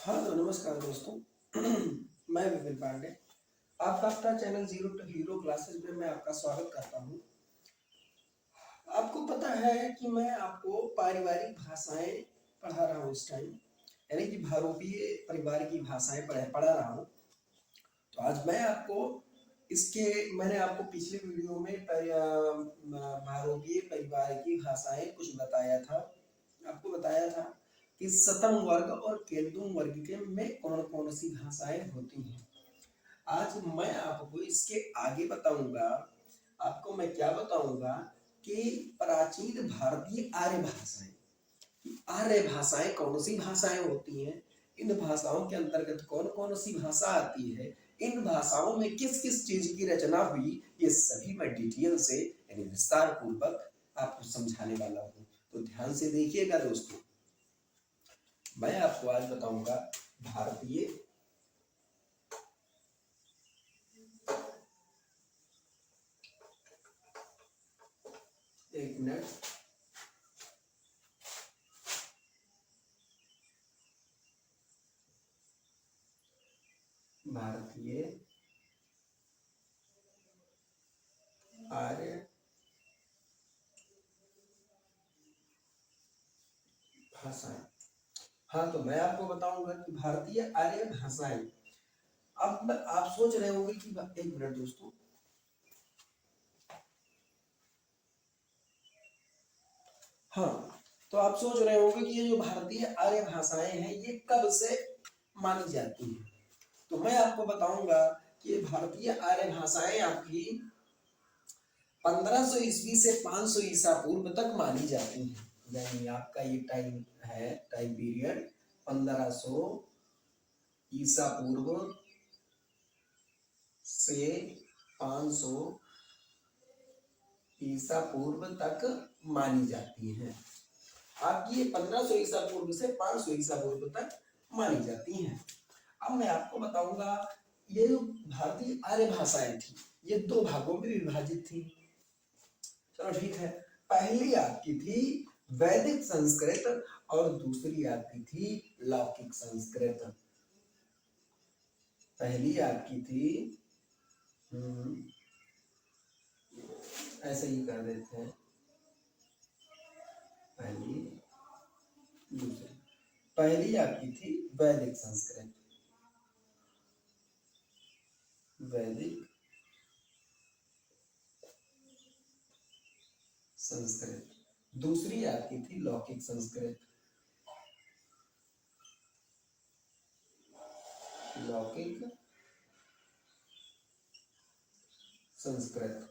हाँ तो नमस्कार दोस्तों। मैं विपिन पांडे, आपका अपना channel zero to hero classes में मैं आपका स्वागत करता हूँ। आपको पता है कि मैं आपको पारिवारिक भाषाएं पढ़ा रहा हूँ इस टाइम, यानी कि भारोपीय परिवार की भाषाएं पढ़ा रहा हूँ। तो आज मैं आपको इसके मैंने आपको पिछले वीडियो में भारोपीय परिवार की भाषाएं कुछ बताया था। आपको बताया था कि सतम वर्ग और केंद्रुम वर्ग के में कौन कौन सी भाषाएं होती हैं। आज मैं आपको इसके आगे बताऊंगा। आपको मैं क्या बताऊंगा कि प्राचीन भारतीय आर्य भाषाएं, आर्य भाषाएं कौन सी भाषाएं होती हैं, इन भाषाओं के अंतर्गत कौन कौन सी भाषा आती है, इन भाषाओं में किस किस चीज की रचना हुई, ये सभी मैं डिटेल से यानी विस्तार पूर्वक आपको समझाने वाला हूँ। तो ध्यान से देखिएगा दोस्तों। मैं आपको आज बताऊंगा भारतीय एक मिनट भारतीय आर्य भाषाएं। हाँ तो मैं आपको बताऊंगा कि भारतीय आर्य भाषाएं। अब आप सोच रहे होंगे कि एक मिनट दोस्तों। हाँ तो आप सोच रहे होंगे कि ये जो भारतीय आर्य भाषाएं हैं ये कब से मानी जाती हैं। तो मैं आपको बताऊंगा कि ये भारतीय आर्य भाषाएं आपकी 1500 ईस्वी से 500 ईसा पूर्व तक मानी जाती हैं। यानी आपका ये टाइम पीरियड 1500 ईसा पूर्व से 500 ईसा पूर्व तक मानी जाती हैं। आपकी ये 1500 ईसा पूर्व से 500 ईसा पूर्व तक मानी जाती हैं। अब मैं आपको बताऊंगा ये जो भारतीय आर्य भाषाएं थी ये दो भागों में विभाजित थी। चलो ठीक है। पहली आपकी थी वैदिक संस्कृत और दूसरी आपकी थी लौकिक संस्कृत। पहली आपकी थी ऐसे ही कर देते हैं, पहली दूसरी। पहली आपकी थी वैदिक संस्कृत, वैदिक संस्कृत। दूसरी आपकी थी लौकिक संस्कृत, लौकिक संस्कृत।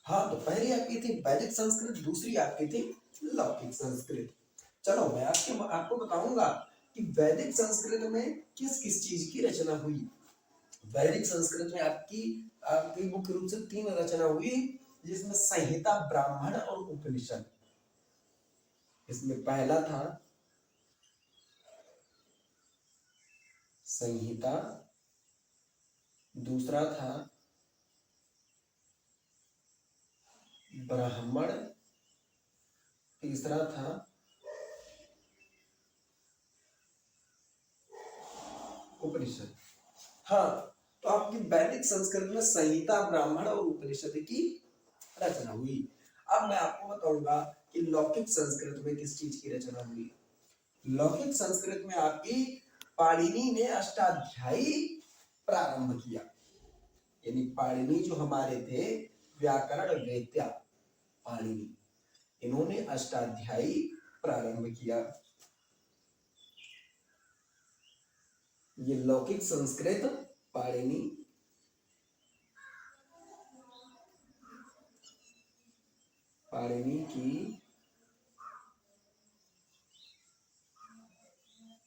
हाँ तो पहली आपकी थी वैदिक संस्कृत, दूसरी आपकी थी लौकिक संस्कृत। चलो मैं आपको बताऊंगा कि वैदिक संस्कृत में किस किस चीज की रचना हुई। वैदिक संस्कृत में आपकी आपकी मुख्य रूप से 3 रचना हुई, जिसमें संहिता, ब्राह्मण और उपनिषद। इसमें पहला था संहिता, दूसरा था ब्राह्मण, तीसरा था उपनिषद। हाँ तो आपकी वैदिक संस्कृत में संहिता, ब्राह्मण और उपनिषद की रचना हुई। अब मैं आपको बताऊंगा कि लौकिक संस्कृत में किस चीज की रचना हुई। लौकिक संस्कृत में आपकी पाणिनि ने अष्टाध्यायी प्रारंभ किया। यानी पाणिनि जो हमारे थे व्याकरण वेत्ता पाणिनि, इन्होंने अष्टाध्यायी प्रारंभ किया। ये लौकिक संस्कृत पाणिनि की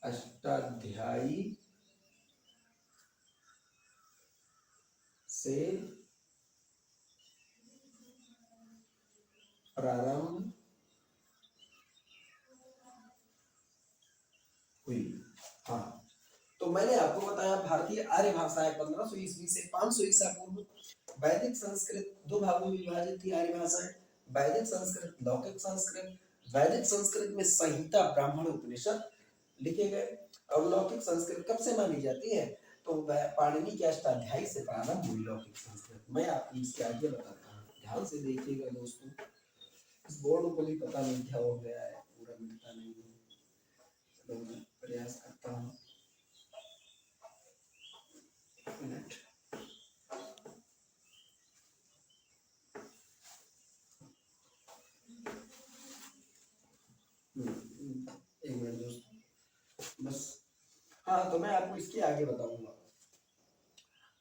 अष्टाध्यायी से प्रारंभ हुई। हाँ तो मैंने आपको बताया भारतीय आर्य भाषाएं 1500 ईस्वी से 500 ईसा पूर्व। वैदिक संस्कृत 2 भागों में विभाजित थी आर्य भाषाएं, वैदिक संस्कृत, लौकिक संस्कृत। वैदिक संस्कृत में संहिता, ब्राह्मण, उपनिषद लिखे गए अवलौकिक संस्कृत कब से मानी जाती है? तो पाणिनि के अष्टाध्यायी से प्रारंभ हुई लौकिक संस्कृत। मैं आपको इसके आगे बताता हूँ, ध्यान से देखिएगा दोस्तों। इस बोर्ड को भी पता नहीं क्या हो गया है, पूरा मिलता नहीं है। चलो मैं प्रयास करता हूँ, एक मिनट। एक मिनट दोस्तों बस। हाँ, तो मैं आपको इसके आगे बताऊंगा।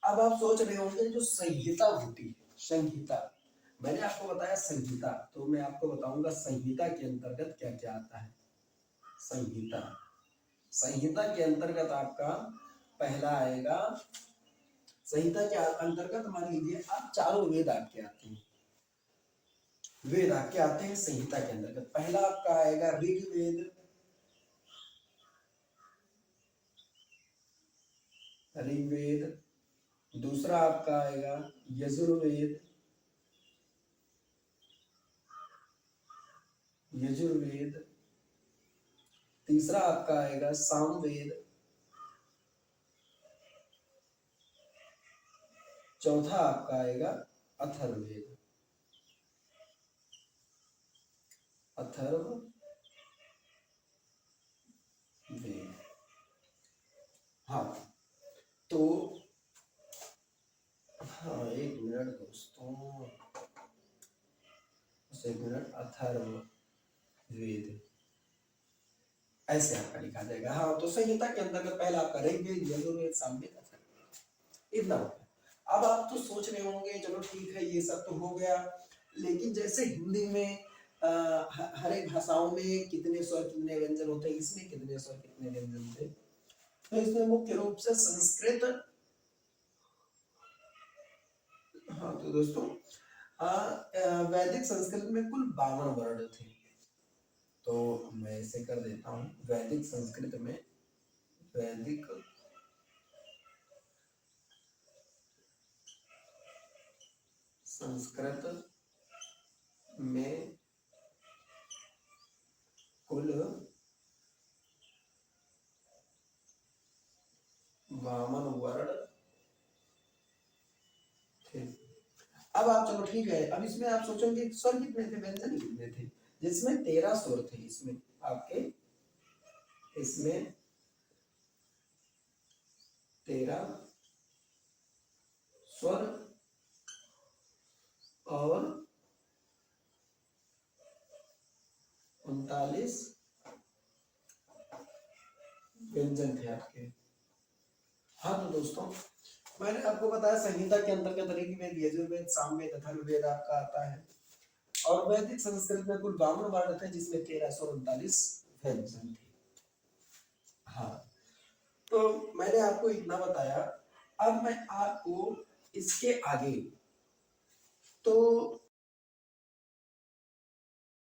अब आप सोच रहे होंगे जो संहिता होती है, संहिता, मैंने आपको बताया संहिता, तो मैं आपको बताऊंगा संहिता के अंतर्गत क्या क्या आता है। संहिता, संहिता के अंतर्गत आपका पहला आएगा, संहिता के अंतर्गत मान लीजिए आप चारों वेद आपके आते हैं, वेद आपके आते हैं संहिता के अंतर्गत। पहला आपका आएगा ऋग्वेद, ऋग्वेद, दूसरा आपका आएगा यजुर्वेद, यजुर्वेद, तीसरा आपका आएगा सामवेद, चौथा आपका आएगा अथर्ववेद, अथर्ववेद। हाँ, तो हाँ एक मिनट दोस्तों, एक मिनट, अथर्ववेद ऐसे आपका लिखा जाएगा। हाँ, तो संहिता के अंतर्गत पहला आपका ऋग्वेद, यजुर्वेद, सामवेद, अथर्ववेद, इतना होता है। अब आप तो सोच रहे होंगे चलो ठीक है ये सब तो हो गया, लेकिन जैसे हिंदी में हर एक भाषाओं में कितने स्वर कितने व्यंजन होते हैं, इसमें कितने स्वर कितने व्यंजन थे, तो इसमें मुख्य रूप से संस्कृत, हाँ तो दोस्तों वैदिक संस्कृत में कुल 52 वर्ण थे। तो मैं इसे कर देता हूँ, वैदिक संस्कृत में, वैदिक संस्कृत में कुल 52 वर्ण थे। अब आप चलो ठीक है, अब इसमें आप सोचोगे स्वर कितने थे, व्यंजन कितने थे, जिसमें 13 स्वर थे, इसमें आपके, इसमें 13 स्वर और 39 व्यंजन थे आपके। हाँ तो दोस्तों मैंने आपको बताया संहिता के अंतर्गत ऋग्वेद, यजुर्वेद, सामवेद, अथर्ववेद आपका आता है, और वैदिक संस्कृत में कुल 52 वर्ण थे, जिसमें 1339 व्यंजन थे। हाँ, तो मैंने आपको इतना बताया। अब मैं आपको इसके आगे, तो